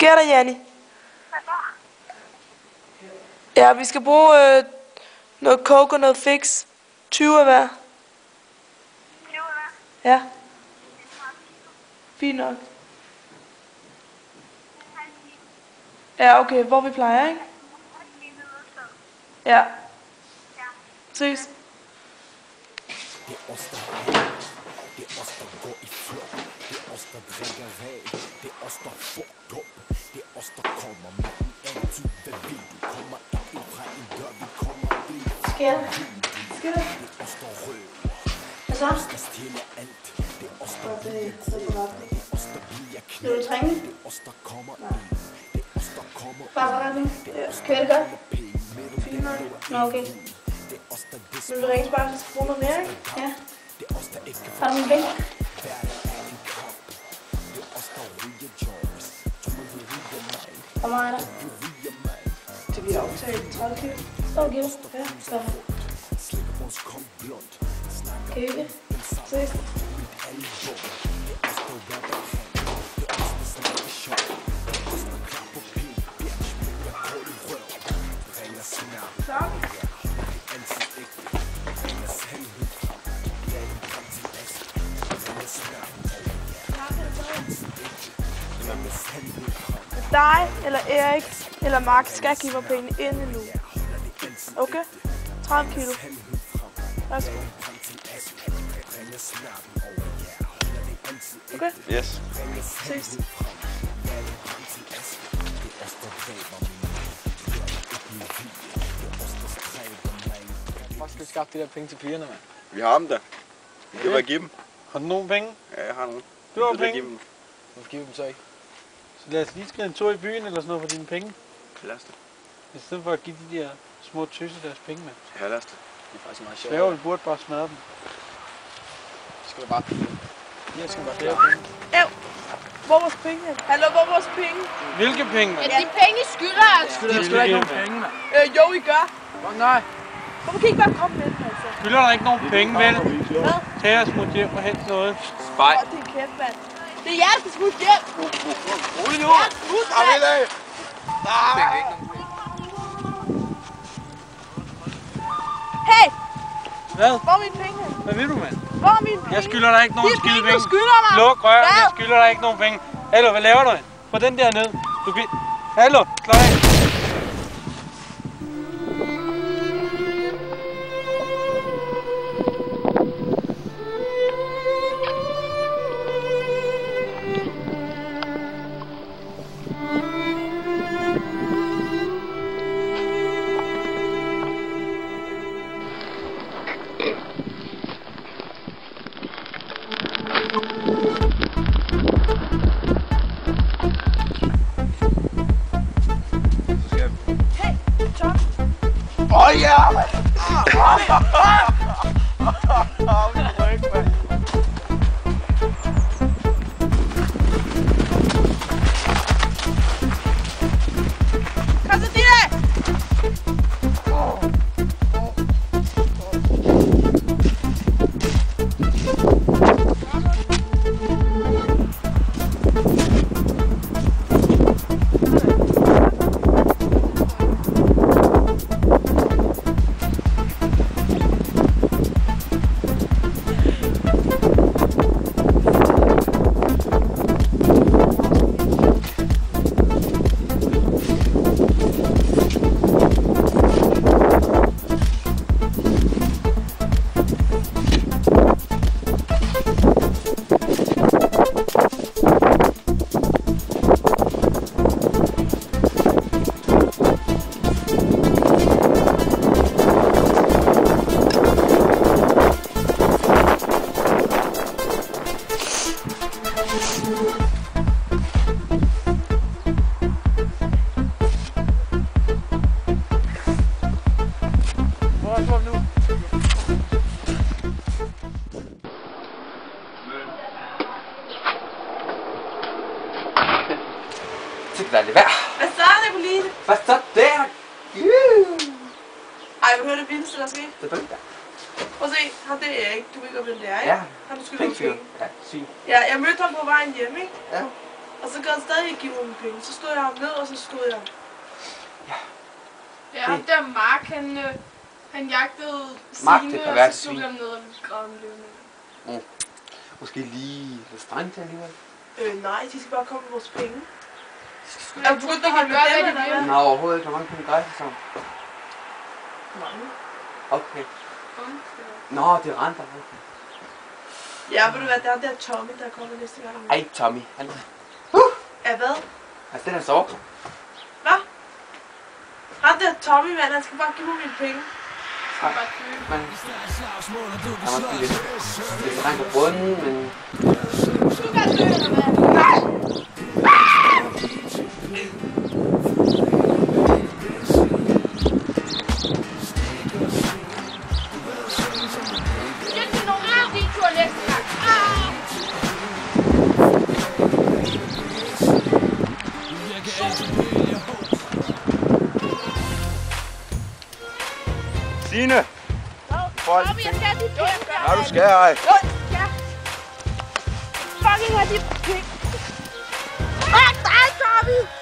sker der, Janni? Ja, vi skal bruge noget coke og noget fix. 20 af hver. 20 af hver? Ja. Fint nok. Ja, okay, hvor vi plejer, ikke? Ja. Ses. Det er os, der går i flok. Det er os, der drikker rag. Det er os, der får dum. Det er os, der kommer med altid. Hvad vil du? Kommer ikke ind fra en dør. Vi kommer ind. Sker der? Sker der? Det er os, der røver. Hvad så? Det er os, der stjæler alt. Det er os, der bliver kniv. Det er os, der bliver kniv. Vil du trænge? Det er os, der kommer ind. Det er os, der kommer ind. Bare forretning. Kører det godt? Fint nok. Nå, okay. Vil du ringe bare, hvis du skal bruge noget mere, ikke? Ja. Har du min penge? Hvor meget er der? Det bliver optaget 30 kilo. Okay. Ja, så. Kan I hygge? Ses. Dig eller Erik eller Mark skal give mig pengene inden nu. Okay? 30 kilo. Værsgo. Okay? Yes. Ses. Hvor skal vi skaffe de der penge til pigerne, mand? Vi har dem da. Vi kan bare give dem. Har du nogen penge? Ja, jeg har nogle. Du har Jeg penge? give dem. Hvorfor giver vi dem så ikke? Så lad os lige skrive en tur i byen eller sådan noget for dine penge. Lad os det. I stedet for at give de der små tøsse deres penge, mand. Ja, lad os det. Det er faktisk meget sjovt. Svævel burde bare smadre dem. Skal du bare penge? Jeg skal bare flere penge. Ev! Hvor er vores penge? Hallo, hvor er vores penge? Hvilke penge, mand? Ja, de penge skylder os. Jeg skylder ikke nogen penge, mand. Jo, I gør. Nej. Hvorfor kan I ikke bare komme med den, altså? Skylder der ikke nogen penge, vel? Hvad? Tag os mod hjem og hent noget. Spej. Det er kæft, mand. Det er jer, der skal smutte hjem. Rolig nu. Kom ind af. Hey! Hvad? Hvor er mine penge? Hvad vil du, mand? Hvor er mine penge? Jeg skylder dig ikke nogen De skide penge, penge. du skylder mig. Luk røven, Hvad? jeg skylder dig ikke nogen penge. Hallo, hvad laver du? Få den der ned. Du kan... Hallo, slå af. Åh ja, mand! Kom så, Dine! Lad det være. Hvad så, Nicoline? Hvad så der? Ej, vil du høre det vildeste, der skete? Selvfølgelig. Prøv at se, ham det er Erik. Du ved ikke, hvem det er, ikke? Ja. Han du skylder penge. Ja, syg. Ja, jeg mødte ham på vejen hjem, ikke? Ja. Og så gad han stadig ikke give mig mine penge. Så stod jeg ham ned, og så skød jeg ham. Ja, ham der Mark, han jagtede Mark, det Signe, kan og være så slog svin. han ned og gravede ham levende. Måske lige lidt strengt alligevel. Nej, de skal bare komme med vores penge. Jeg Er du begyndt at holde med gøre, dem, hvad de eller vil. hvad? Nå, overhovedet ikke. Hvor mange penge drejer sig om? Mange. Okay. Nå, det er renter. Okay. Ja, ved du hvad, der er der Tommy, der kommer næste gang. Ej, Tommy. Han Ja, hvad? altså, den er så. Hvad? Ham der Tommy, mand, han skal bare give mig mine penge. Men han var måske lidt strengt på bunden, men... Du kan dø, eller hvad? Jeg skal nå din tur næste gang. Signe! Folk. Tommy, jeg skal have de penge. Nej, du skal ej. Ja. Fucking have de penge. Fuck dig, Tommy!